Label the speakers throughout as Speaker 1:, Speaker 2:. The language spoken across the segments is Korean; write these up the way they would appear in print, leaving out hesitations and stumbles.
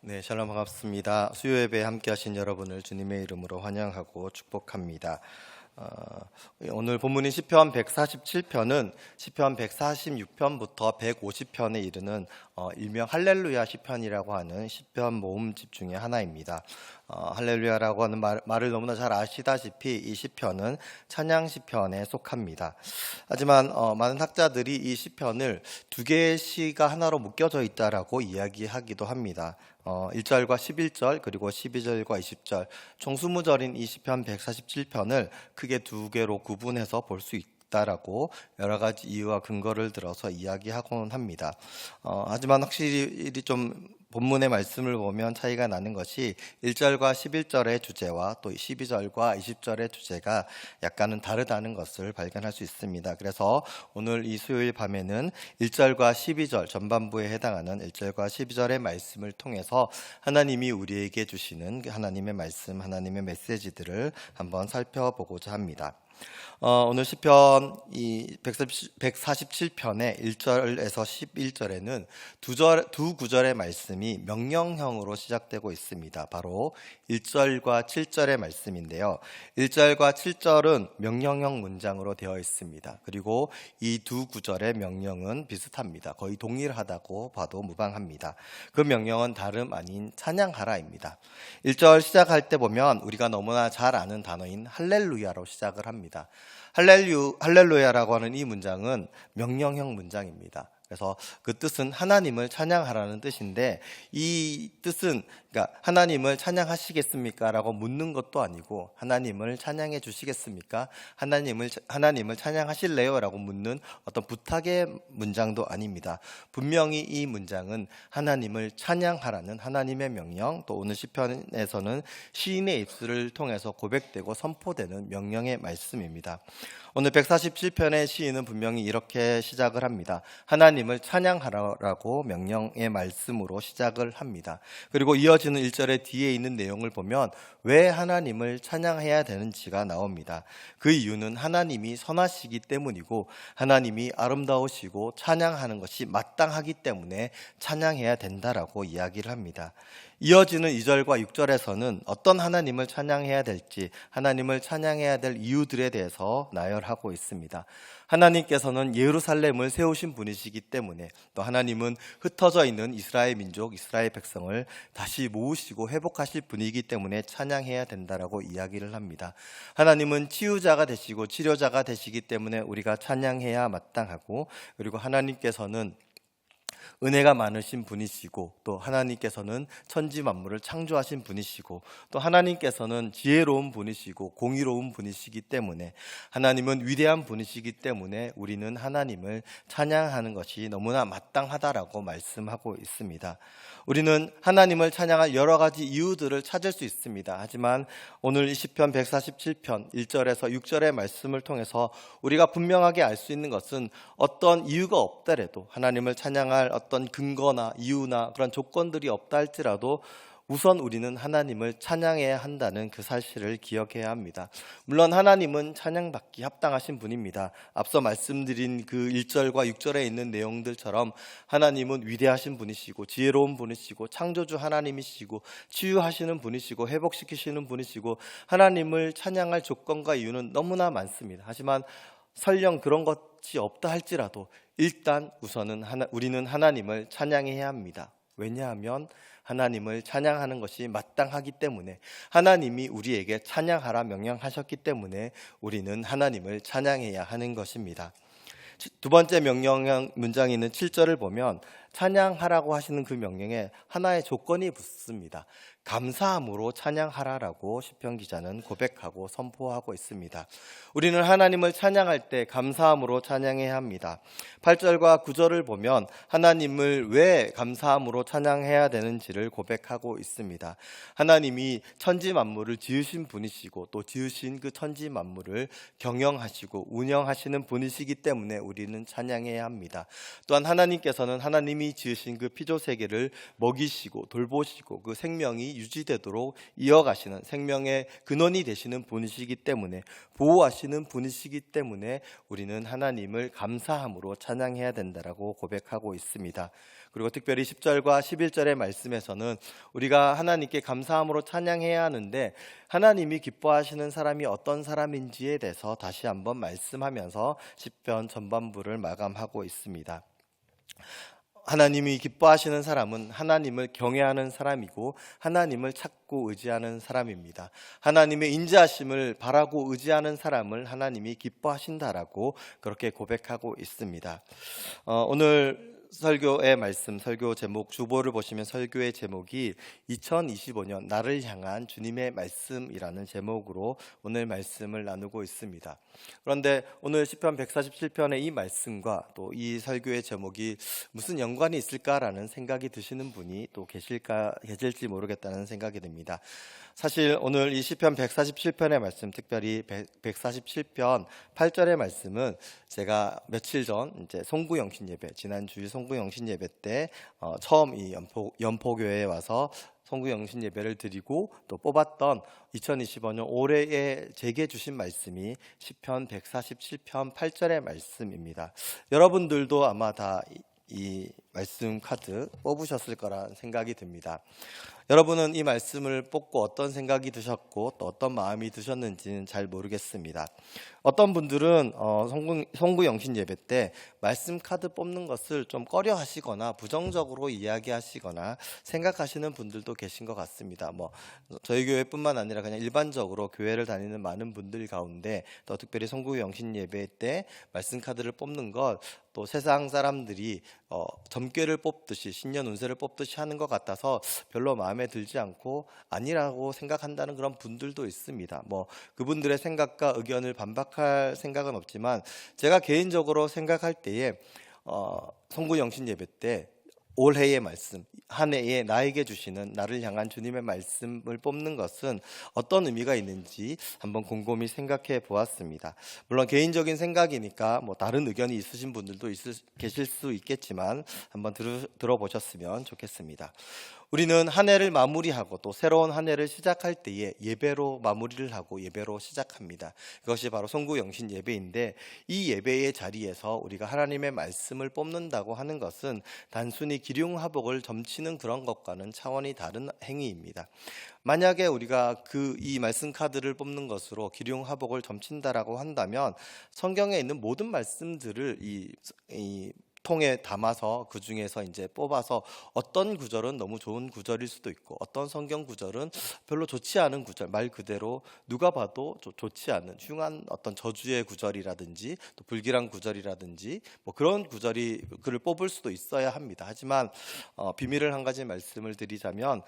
Speaker 1: 네, 샬롬 반갑습니다. 수요 예배에 함께 하신 여러분을 주님의 이름으로 환영하고 축복합니다. 오늘 본문인 시편 147편은 시편 146편부터 150편에 이르는 일명 할렐루야 시편이라고 하는 시편 모음집 중에 하나입니다. 할렐루야라고 하는 말을 너무나 잘 아시다시피 이 시편은 찬양 시편에 속합니다. 하지만 많은 학자들이 이 시편을 두 개의 시가 하나로 묶여져 있다라고 이야기하기도 합니다. 1절과 11절 그리고 12절과 20절 총 20절인 이 시편 147편을 크게 두 개로 구분해서 볼 수 있다라고 여러 가지 이유와 근거를 들어서 이야기하곤 합니다. 하지만 확실히 좀 본문의 말씀을 보면 차이가 나는 것이 1절과 11절의 주제와 또 12절과 20절의 주제가 약간은 다르다는 것을 발견할 수 있습니다. 그래서 오늘 이 수요일 밤에는 1절과 12절 전반부에 해당하는 1절과 12절의 말씀을 통해서 하나님이 우리에게 주시는 하나님의 말씀, 하나님의 메시지들을 한번 살펴보고자 합니다. 오늘 시편 147편의 1절에서 11절에는 두 구절의 말씀이 명령형으로 시작되고 있습니다. 바로 1절과 7절의 말씀인데요. 1절과 7절은 명령형 문장으로 되어 있습니다. 그리고 이 두 구절의 명령은 비슷합니다. 거의 동일하다고 봐도 무방합니다. 그 명령은 다름 아닌 찬양하라입니다. 1절 시작할 때 보면 우리가 너무나 잘 아는 단어인 할렐루야로 시작을 합니다. 할렐루야라고 하는 이 문장은 명령형 문장입니다. 그래서 그 뜻은 하나님을 찬양하라는 뜻인데 이 뜻은 그러니까 하나님을 찬양하시겠습니까? 라고 묻는 것도 아니고 하나님을 찬양해 주시겠습니까? 하나님을 찬양하실래요? 라고 묻는 어떤 부탁의 문장도 아닙니다. 분명히 이 문장은 하나님을 찬양하라는 하나님의 명령, 또 오늘 시편에서는 시인의 입술을 통해서 고백되고 선포되는 명령의 말씀입니다. 오늘 147편의 시인은 분명히 이렇게 시작을 합니다. 하나님을 찬양하라고 명령의 말씀으로 시작을 합니다. 그리고 이어지는 1절의 뒤에 있는 내용을 보면 왜 하나님을 찬양해야 되는지가 나옵니다. 그 이유는 하나님이 선하시기 때문이고 하나님이 아름다우시고 찬양하는 것이 마땅하기 때문에 찬양해야 된다라고 이야기를 합니다. 이어지는 2절과 6절에서는 어떤 하나님을 찬양해야 될지, 하나님을 찬양해야 될 이유들에 대해서 나열하고 있습니다. 하나님께서는 예루살렘을 세우신 분이시기 때문에, 또 하나님은 흩어져 있는 이스라엘 민족, 이스라엘 백성을 다시 모으시고 회복하실 분이기 때문에 찬양해야 된다라고 이야기를 합니다. 하나님은 치유자가 되시고 치료자가 되시기 때문에 우리가 찬양해야 마땅하고, 그리고 하나님께서는 은혜가 많으신 분이시고, 또 하나님께서는 천지 만물을 창조하신 분이시고, 또 하나님께서는 지혜로운 분이시고 공의로운 분이시기 때문에, 하나님은 위대한 분이시기 때문에 우리는 하나님을 찬양하는 것이 너무나 마땅하다라고 말씀하고 있습니다. 우리는 하나님을 찬양할 여러 가지 이유들을 찾을 수 있습니다. 하지만 오늘 이 시편 147편 1절에서 6절의 말씀을 통해서 우리가 분명하게 알 수 있는 것은 어떤 이유가 없더라도, 하나님을 찬양할 어떤 근거나 이유나 그런 조건들이 없다 할지라도 우선 우리는 하나님을 찬양해야 한다는 그 사실을 기억해야 합니다. 물론 하나님은 찬양받기 합당하신 분입니다. 앞서 말씀드린 그 1절과 6절에 있는 내용들처럼 하나님은 위대하신 분이시고 지혜로운 분이시고 창조주 하나님이시고 치유하시는 분이시고 회복시키시는 분이시고, 하나님을 찬양할 조건과 이유는 너무나 많습니다. 하지만 설령 그런 것이 없다 할지라도 일단 우선은 우리는 하나님을 찬양해야 합니다. 왜냐하면 하나님을 찬양하는 것이 마땅하기 때문에, 하나님이 우리에게 찬양하라 명령하셨기 때문에 우리는 하나님을 찬양해야 하는 것입니다. 두 번째 명령 문장이 있는 7절을 보면 찬양하라고 하시는 그 명령에 하나의 조건이 붙습니다. 감사함으로 찬양하라라고 시편 기자는 고백하고 선포하고 있습니다. 우리는 하나님을 찬양할 때 감사함으로 찬양해야 합니다. 8절과 9절을 보면 하나님을 왜 감사함으로 찬양해야 되는지를 고백하고 있습니다. 하나님이 천지 만물을 지으신 분이시고, 또 지으신 그 천지 만물을 경영하시고 운영하시는 분이시기 때문에 우리는 찬양해야 합니다. 또한 하나님께서는 하나님이 하나님이 지으신 그 피조 세계를 먹이시고 돌보시고 그 생명이 유지되도록 이어가시는 생명의 근원이 되시는 분이시기 때문에, 보호하시는 분이시기 때문에 우리는 하나님을 감사함으로 찬양해야 된다라고 고백하고 있습니다. 그리고 특별히 10절과 11절의 말씀에서는 우리가 하나님께 감사함으로 찬양해야 하는데, 하나님이 기뻐하시는 사람이 어떤 사람인지에 대해서 다시 한번 말씀하면서 시편 전반부를 마감하고 있습니다. 하나님이 기뻐하시는 사람은 하나님을 경외하는 사람이고 하나님을 찾고 의지하는 사람입니다. 하나님의 인자하심을 바라고 의지하는 사람을 하나님이 기뻐하신다라고 그렇게 고백하고 있습니다. 오늘 설교의 말씀, 설교 제목, 주보를 보시면 설교의 제목이 2025년 나를 향한 주님의 말씀이라는 제목으로 오늘 말씀을 나누고 있습니다. 그런데 오늘 시편 147편의 이 말씀과 또 이 설교의 제목이 무슨 연관이 있을까라는 생각이 드시는 분이 또 계실지 모르겠다는 생각이 듭니다. 사실 오늘 이 시편 147편의 말씀, 특별히 147편 8절의 말씀은 제가 며칠 전 이제 송구영신 예배, 지난 주일 송구영신 예배 때 처음 이 연포교회에 와서 송구영신 예배를 드리고 또 뽑았던 2025년 올해에 제게 주신 말씀이 시편 147편 8절의 말씀입니다. 여러분들도 아마 다 이 말씀 카드 뽑으셨을 거란 생각이 듭니다. 여러분은 이 말씀을 뽑고 어떤 생각이 드셨고 또 어떤 마음이 드셨는지는 잘 모르겠습니다. 어떤 분들은 송구영신 예배 때 말씀 카드 뽑는 것을 좀 꺼려 하시거나 부정적으로 이야기하시거나 생각하시는 분들도 계신 것 같습니다. 저희 교회뿐만 아니라 그냥 일반적으로 교회를 다니는 많은 분들 가운데 또 특별히 송구영신 예배 때 말씀 카드를 뽑는 것, 또 세상 사람들이 점괘를 뽑듯이 신년 운세를 뽑듯이 하는 것 같아서 별로 마음에 들지 않고 아니라고 생각한다는 그런 분들도 있습니다. 그분들의 생각과 의견을 반박할 생각은 없지만, 제가 개인적으로 생각할 때에 송구영신 예배 때 올해의 말씀, 한 해에 나에게 주시는 나를 향한 주님의 말씀을 뽑는 것은 어떤 의미가 있는지 한번 곰곰이 생각해 보았습니다. 물론 개인적인 생각이니까 다른 의견이 있으신 분들도 계실 수 있겠지만 한번 들어보셨으면 좋겠습니다. 우리는 한 해를 마무리하고 또 새로운 한 해를 시작할 때에 예배로 마무리를 하고 예배로 시작합니다. 그것이 바로 송구영신 예배인데, 이 예배의 자리에서 우리가 하나님의 말씀을 뽑는다고 하는 것은 단순히 기륭화복을 점치는 그런 것과는 차원이 다른 행위입니다. 만약에 우리가 이 말씀 카드를 뽑는 것으로 기륭화복을 점친다라고 한다면 성경에 있는 모든 말씀들을 이 통에 담아서 그 중에서 이제 뽑아서 어떤 구절은 너무 좋은 구절일 수도 있고 어떤 성경 구절은 별로 좋지 않은 구절, 말 그대로 누가 봐도 좋지 않은 흉한 어떤 저주의 구절이라든지 또 불길한 구절이라든지 그런 글을 뽑을 수도 있어야 합니다. 하지만 비밀을 한 가지 말씀을 드리자면,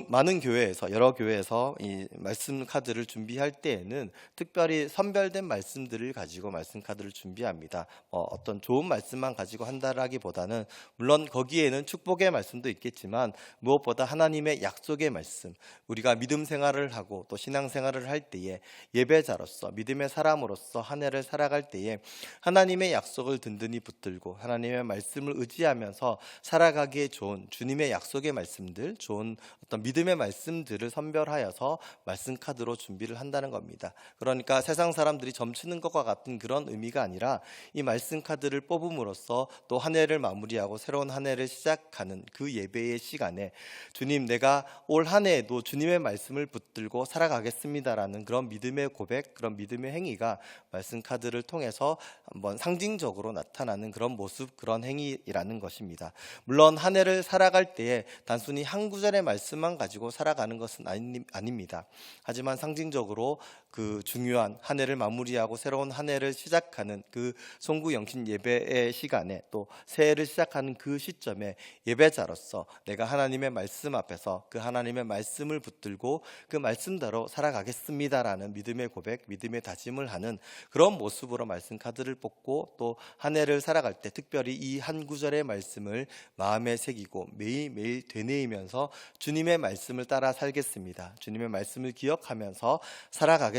Speaker 1: 많은 교회에서, 여러 교회에서 이 말씀 카드를 준비할 때에는 특별히 선별된 말씀들을 가지고 말씀 카드를 준비합니다. 어떤 좋은 말씀만 가지고 한다라기보다는, 물론 거기에는 축복의 말씀도 있겠지만 무엇보다 하나님의 약속의 말씀, 우리가 믿음 생활을 하고 또 신앙 생활을 할 때에 예배자로서, 믿음의 사람으로서 한 해를 살아갈 때에 하나님의 약속을 든든히 붙들고 하나님의 말씀을 의지하면서 살아가기에 좋은 주님의 약속의 말씀들, 좋은 어떤 믿음의 말씀들을 선별하여서 말씀 카드로 준비를 한다는 겁니다. 그러니까 세상 사람들이 점치는 것과 같은 그런 의미가 아니라, 이 말씀 카드를 뽑음으로써 또 한 해를 마무리하고 새로운 한 해를 시작하는 그 예배의 시간에 주님, 내가 올 한 해에도 주님의 말씀을 붙들고 살아가겠습니다라는 그런 믿음의 고백, 그런 믿음의 행위가 말씀 카드를 통해서 한번 상징적으로 나타나는 그런 모습, 그런 행위라는 것입니다. 물론 한 해를 살아갈 때에 단순히 한 구절의 말씀만 가지고 살아가는 것은 아닙니다. 하지만 상징적으로 그 중요한 한 해를 마무리하고 새로운 한 해를 시작하는 그 송구영신 예배의 시간에, 또 새해를 시작하는 그 시점에 예배자로서 내가 하나님의 말씀 앞에서 그 하나님의 말씀을 붙들고 그 말씀대로 살아가겠습니다라는 믿음의 고백, 믿음의 다짐을 하는 그런 모습으로 말씀 카드를 뽑고 또 한 해를 살아갈 때 특별히 이 한 구절의 말씀을 마음에 새기고 매일매일 되뇌이면서 주님의 말씀을 따라 살겠습니다, 주님의 말씀을 기억하면서 살아가겠습니다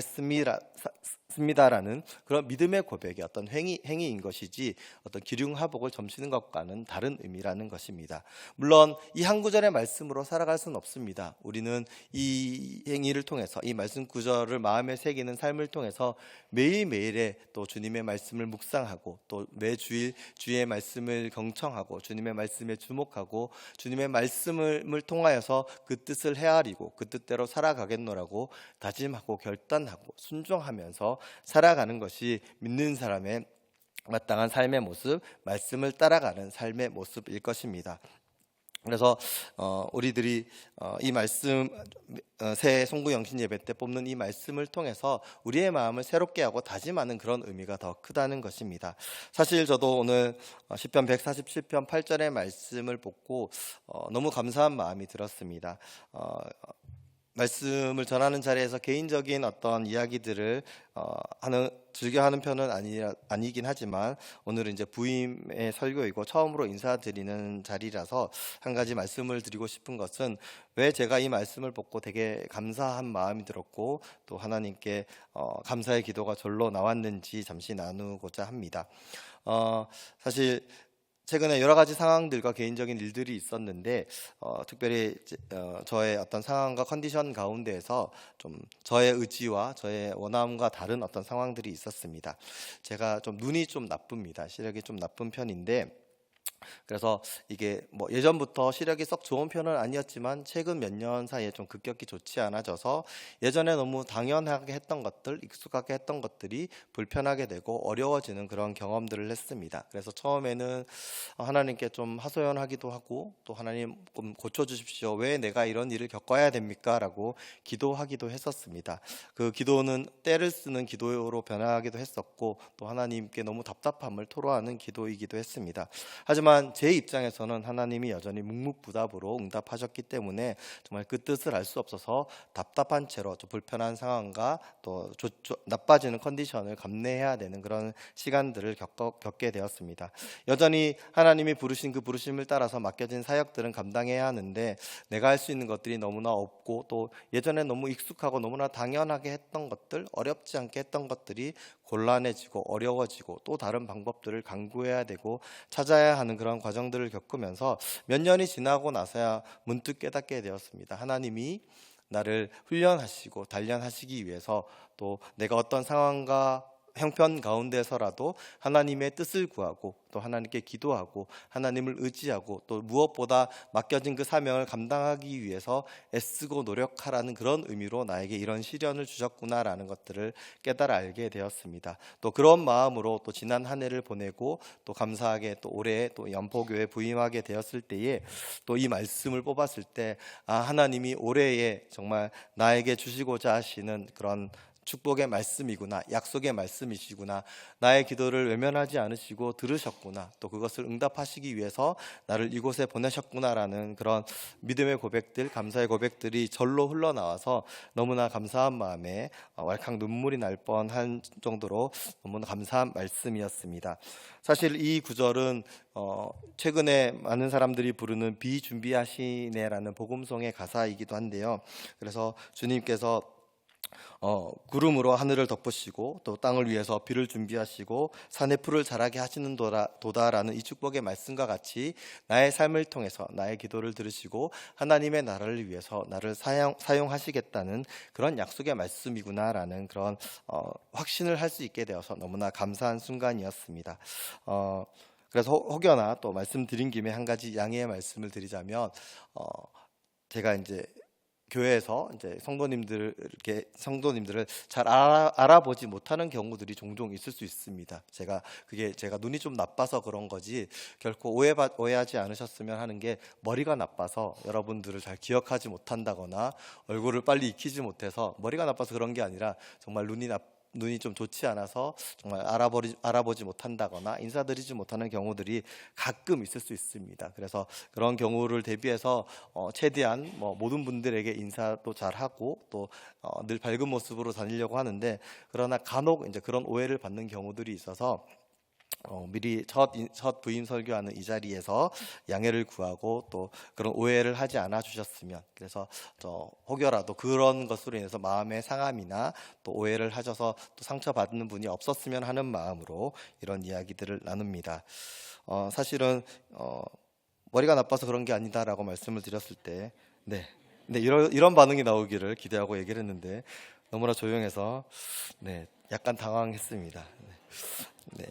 Speaker 1: 맞습니다라는 그런 믿음의 고백의 어떤 행위인 것이지 어떤 기륭하복을 점치는 것과는 다른 의미라는 것입니다. 물론 이 한 구절의 말씀으로 살아갈 수는 없습니다. 우리는 이 행위를 통해서 이 말씀 구절을 마음에 새기는 삶을 통해서 매일매일에 또 주님의 말씀을 묵상하고 또 매주일 주의 말씀을 경청하고 주님의 말씀에 주목하고 주님의 말씀을 통하여서 그 뜻을 헤아리고 그 뜻대로 살아가겠노라고 다짐하고 결단하고 순종하면서 살아가는 것이 믿는 사람의 마땅한 삶의 모습, 말씀을 따라가는 삶의 모습일 것입니다. 그래서 우리들이 이 말씀 새 송구영신 예배 때 뽑는 이 말씀을 통해서 우리의 마음을 새롭게 하고 다짐하는 그런 의미가 더 크다는 것입니다. 사실 저도 오늘 시편 147편 8절의 말씀을 뽑고 너무 감사한 마음이 들었습니다. 말씀을 전하는 자리에서 개인적인 어떤 이야기들을 즐겨 하는 편은 아니긴 하지만 오늘은 이제 부임의 설교이고 처음으로 인사드리는 자리라서 한 가지 말씀을 드리고 싶은 것은 왜 제가 이 말씀을 보고 되게 감사한 마음이 들었고 또 하나님께 감사의 기도가 절로 나왔는지 잠시 나누고자 합니다. 사실 최근에 여러 가지 상황들과 개인적인 일들이 있었는데 특별히 저의 어떤 상황과 컨디션 가운데에서 좀 저의 의지와 저의 원함과 다른 어떤 상황들이 있었습니다. 제가 좀 눈이 좀 나쁩니다. 시력이 좀 나쁜 편인데 그래서 이게 뭐 예전부터 시력이 썩 좋은 편은 아니었지만 최근 몇 년 사이에 좀 급격히 좋지 않아져서 예전에 너무 당연하게 했던 것들, 익숙하게 했던 것들이 불편하게 되고 어려워지는 그런 경험들을 했습니다. 그래서 처음에는 하나님께 좀 하소연하기도 하고 또 하나님 좀 고쳐주십시오. 왜 내가 이런 일을 겪어야 됩니까? 라고 기도하기도 했었습니다. 그 기도는 때를 쓰는 기도로 변화하기도 했었고 또 하나님께 너무 답답함을 토로하는 기도이기도 했습니다. 하지만 제 입장에서는 하나님이 여전히 묵묵부답으로 응답하셨기 때문에 정말 그 뜻을 알 수 없어서 답답한 채로 좀 불편한 상황과 또 나빠지는 컨디션을 감내해야 되는 그런 시간들을 겪게 되었습니다. 여전히 하나님이 부르신 그 부르심을 따라서 맡겨진 사역들은 감당해야 하는데 내가 할 수 있는 것들이 너무나 없고 또 예전에 너무 익숙하고 너무나 당연하게 했던 것들, 어렵지 않게 했던 것들이 곤란해지고 어려워지고 또 다른 방법들을 강구해야 되고 찾아야 하는 그런 과정들을 겪으면서 몇 년이 지나고 나서야 문득 깨닫게 되었습니다. 하나님이 나를 훈련하시고 단련하시기 위해서 또 내가 어떤 상황과 형편 가운데서라도 하나님의 뜻을 구하고 또 하나님께 기도하고 하나님을 의지하고 또 무엇보다 맡겨진 그 사명을 감당하기 위해서 애쓰고 노력하라는 그런 의미로 나에게 이런 시련을 주셨구나라는 것들을 깨달아 알게 되었습니다. 또 그런 마음으로 또 지난 한 해를 보내고 또 감사하게 또 올해 또 연포교회 부임하게 되었을 때에 또 이 말씀을 뽑았을 때 하나님이 올해에 정말 나에게 주시고자 하시는 그런 축복의 말씀이구나, 약속의 말씀이시구나, 나의 기도를 외면하지 않으시고 들으셨구나, 또 그것을 응답하시기 위해서 나를 이곳에 보내셨구나라는 그런 믿음의 고백들, 감사의 고백들이 절로 흘러나와서 너무나 감사한 마음에 왈칵 눈물이 날 뻔한 정도로 너무나 감사한 말씀이었습니다. 사실 이 구절은 최근에 많은 사람들이 부르는 비준비하시네라는 복음송의 가사이기도 한데요. 그래서 주님께서 구름으로 하늘을 덮으시고 또 땅을 위해서 비를 준비하시고 산에 풀을 자라게 하시는 도다라는 이 축복의 말씀과 같이 나의 삶을 통해서 나의 기도를 들으시고 하나님의 나라를 위해서 나를 사용하시겠다는 그런 약속의 말씀이구나라는 그런 확신을 할 수 있게 되어서 너무나 감사한 순간이었습니다. 그래서 혹여나 또 말씀드린 김에 한 가지 양해의 말씀을 드리자면 제가 이제 교회에서 이제 성도님들을 잘 알아보지 못하는 경우들이 종종 있을 수 있습니다. 제가 눈이 좀 나빠서 그런 거지 결코 오해하지 않으셨으면 하는 게 머리가 나빠서 여러분들을 잘 기억하지 못한다거나 얼굴을 빨리 익히지 못해서 머리가 나빠서 그런 게 아니라 정말 눈이 좀 좋지 않아서 정말 알아보지 못한다거나 인사드리지 못하는 경우들이 가끔 있을 수 있습니다. 그래서 그런 경우를 대비해서 최대한 모든 분들에게 인사도 잘하고 또 늘 밝은 모습으로 다니려고 하는데 그러나 간혹 이제 그런 오해를 받는 경우들이 있어서 미리 첫 부임 설교하는 이 자리에서 양해를 구하고 또 그런 오해를 하지 않아 주셨으면, 그래서 혹여라도 그런 것으로 인해서 마음의 상함이나 또 오해를 하셔서 또 상처받는 분이 없었으면 하는 마음으로 이런 이야기들을 나눕니다. 사실은 머리가 나빠서 그런 게 아니다라고 말씀을 드렸을 때, 네, 이런 반응이 나오기를 기대하고 얘기를 했는데 너무나 조용해서 약간 당황했습니다.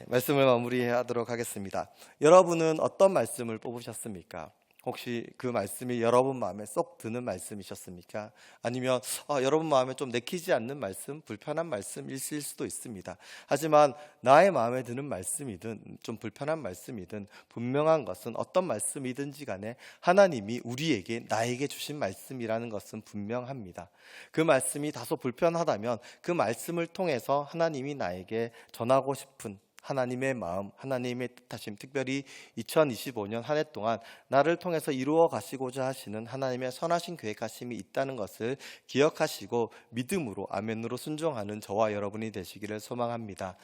Speaker 1: 말씀을 마무리하도록 하겠습니다. 여러분은 어떤 말씀을 뽑으셨습니까? 혹시 그 말씀이 여러분 마음에 쏙 드는 말씀이셨습니까? 아니면 여러분 마음에 좀 내키지 않는 말씀, 불편한 말씀이실 수도 있습니다. 하지만 나의 마음에 드는 말씀이든 좀 불편한 말씀이든 분명한 것은 어떤 말씀이든지 간에 하나님이 우리에게, 나에게 주신 말씀이라는 것은 분명합니다. 그 말씀이 다소 불편하다면 그 말씀을 통해서 하나님이 나에게 전하고 싶은 하나님의 마음, 하나님의 뜻하심, 특별히 2025년 한 해 동안 나를 통해서 이루어 가시고자 하시는 하나님의 선하신 계획하심이 있다는 것을 기억하시고 믿음으로 아멘으로 순종하는 저와 여러분이 되시기를 소망합니다.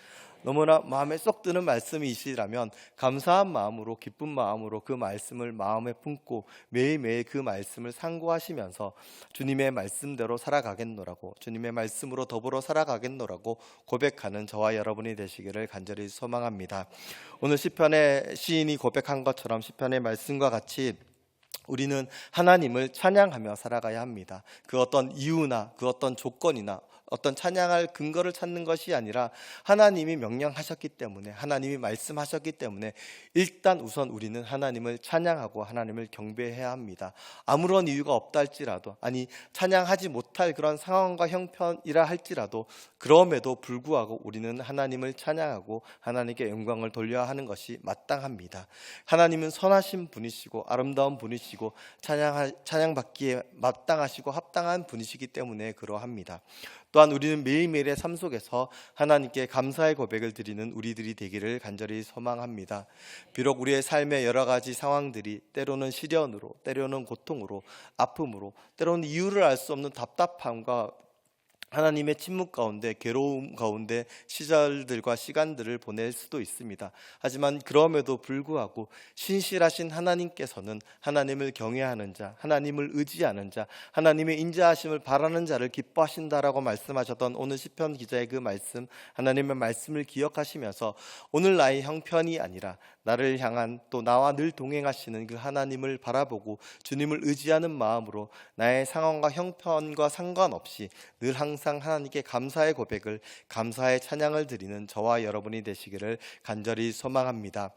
Speaker 1: 너무나 마음에 쏙 드는 말씀이시라면 감사한 마음으로, 기쁜 마음으로 그 말씀을 마음에 품고 매일매일 그 말씀을 상고하시면서 주님의 말씀대로 살아가겠노라고, 주님의 말씀으로 더불어 살아가겠노라고 고백하는 저와 여러분이 되시기를 간절히 소망합니다. 오늘 시편의 시인이 고백한 것처럼 시편의 말씀과 같이 우리는 하나님을 찬양하며 살아가야 합니다. 그 어떤 이유나 그 어떤 조건이나 어떤 찬양할 근거를 찾는 것이 아니라 하나님이 명령하셨기 때문에, 하나님이 말씀하셨기 때문에 일단 우선 우리는 하나님을 찬양하고 하나님을 경배해야 합니다. 아무런 이유가 없다 할지라도, 아니 찬양하지 못할 그런 상황과 형편이라 할지라도 그럼에도 불구하고 우리는 하나님을 찬양하고 하나님께 영광을 돌려야 하는 것이 마땅합니다. 하나님은 선하신 분이시고 아름다운 분이시고 찬양받기에 마땅하시고 합당한 분이시기 때문에 그러합니다. 또한 우리는 매일매일의 삶 속에서 하나님께 감사의 고백을 드리는 우리들이 되기를 간절히 소망합니다. 비록 우리의 삶의 여러 가지 상황들이 때로는 시련으로, 때로는 고통으로, 아픔으로, 때로는 이유를 알 수 없는 답답함과 하나님의 침묵 가운데, 괴로움 가운데 시절들과 시간들을 보낼 수도 있습니다. 하지만 그럼에도 불구하고 신실하신 하나님께서는 하나님을 경외하는 자, 하나님을 의지하는 자, 하나님의 인자하심을 바라는 자를 기뻐하신다라고 말씀하셨던 오늘 시편 기자의 그 말씀, 하나님의 말씀을 기억하시면서 오늘 나의 형편이 아니라 나를 향한, 또 나와 늘 동행하시는 그 하나님을 바라보고 주님을 의지하는 마음으로 나의 상황과 형편과 상관없이 늘 항상 하나님께 감사의 고백을, 감사의 찬양을 드리는 저와 여러분이 되시기를 간절히 소망합니다.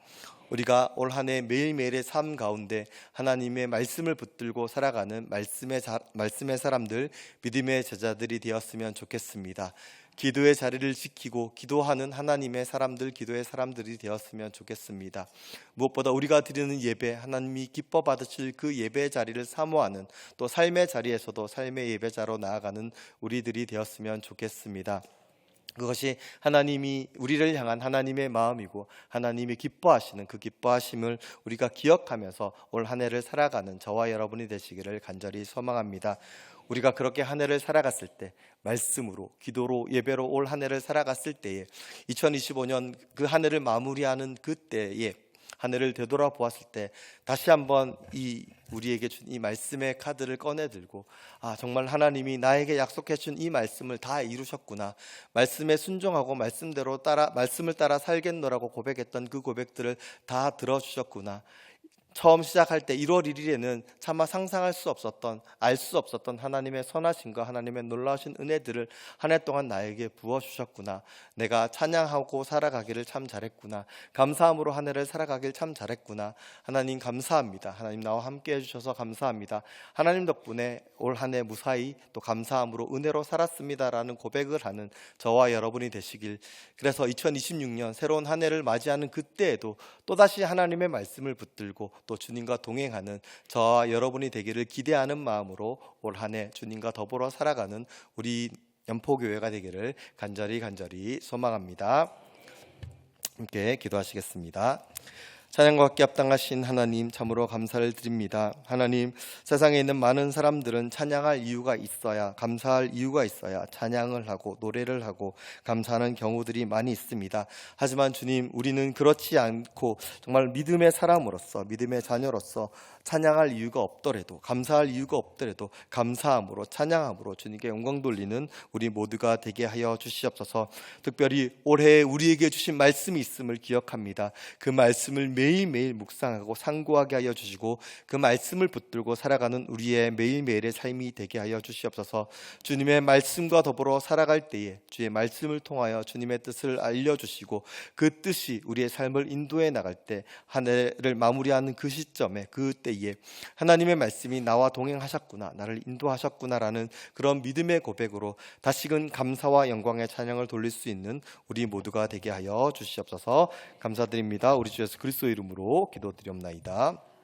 Speaker 1: 우리가 올 한 해 매일매일의 삶 가운데 하나님의 말씀을 붙들고 살아가는 말씀의 사람들, 믿음의 제자들이 되었으면 좋겠습니다. 기도의 자리를 지키고 기도하는 하나님의 사람들, 기도의 사람들이 되었으면 좋겠습니다. 무엇보다 우리가 드리는 예배, 하나님이 기뻐 받으실 그 예배의 자리를 사모하는, 또 삶의 자리에서도 삶의 예배자로 나아가는 우리들이 되었으면 좋겠습니다. 그것이 하나님이 우리를 향한 하나님의 마음이고 하나님이 기뻐하시는 그 기뻐하심을 우리가 기억하면서 올 한 해를 살아가는 저와 여러분이 되시기를 간절히 소망합니다. 우리가 그렇게 한 해를 살아갔을 때, 말씀으로, 기도로, 예배로 올 한 해를 살아갔을 때에, 2025년 그 한 해를 마무리하는 그때에 한 해를 되돌아보았을 때 다시 한번 우리에게 준 이 말씀의 카드를 꺼내 들고, 정말 하나님이 나에게 약속해 준 이 말씀을 다 이루셨구나, 말씀에 순종하고 말씀을 따라 살겠노라고 고백했던 그 고백들을 다 들어주셨구나. 처음 시작할 때 1월 1일에는 차마 상상할 수 없었던, 알 수 없었던 하나님의 선하심과 하나님의 놀라우신 은혜들을 한 해 동안 나에게 부어주셨구나. 내가 찬양하고 살아가기를 참 잘했구나. 감사함으로 한 해를 살아가길 참 잘했구나. 하나님 감사합니다. 하나님 나와 함께 해주셔서 감사합니다. 하나님 덕분에 올 한 해 무사히 또 감사함으로 은혜로 살았습니다라는 고백을 하는 저와 여러분이 되시길, 그래서 2026년 새로운 한 해를 맞이하는 그때에도 또다시 하나님의 말씀을 붙들고 또 주님과 동행하는 저와 여러분이 되기를 기대하는 마음으로 올 한 해 주님과 더불어 살아가는 우리 연포교회가 되기를 간절히 소망합니다. 함께 기도하시겠습니다. 찬양과 함께 합당하신 하나님 참으로 감사를 드립니다. 하나님, 세상에 있는 많은 사람들은 찬양할 이유가 있어야, 감사할 이유가 있어야 찬양을 하고 노래를 하고 감사하는 경우들이 많이 있습니다. 하지만 주님, 우리는 그렇지 않고 정말 믿음의 사람으로서, 믿음의 자녀로서 찬양할 이유가 없더라도, 감사할 이유가 없더라도 감사함으로, 찬양함으로 주님께 영광 돌리는 우리 모두가 되게 하여 주시옵소서. 특별히 올해 우리에게 주신 말씀이 있음을 기억합니다. 그 말씀을 매일매일 묵상하고 상고하게 하여 주시고 그 말씀을 붙들고 살아가는 우리의 매일매일의 삶이 되게 하여 주시옵소서. 주님의 말씀과 더불어 살아갈 때에 주의 말씀을 통하여 주님의 뜻을 알려주시고 그 뜻이 우리의 삶을 인도해 나갈 때 한 해를 마무리하는 그 시점에, 그 때에 하나님의 말씀이 나와 동행하셨구나, 나를 인도하셨구나라는 그런 믿음의 고백으로 다시금 감사와 영광의 찬양을 돌릴 수 있는 우리 모두가 되게 하여 주시옵소서. 감사드립니다. 우리 주 예수 그리스도 이름으로 기도드리옵나이다.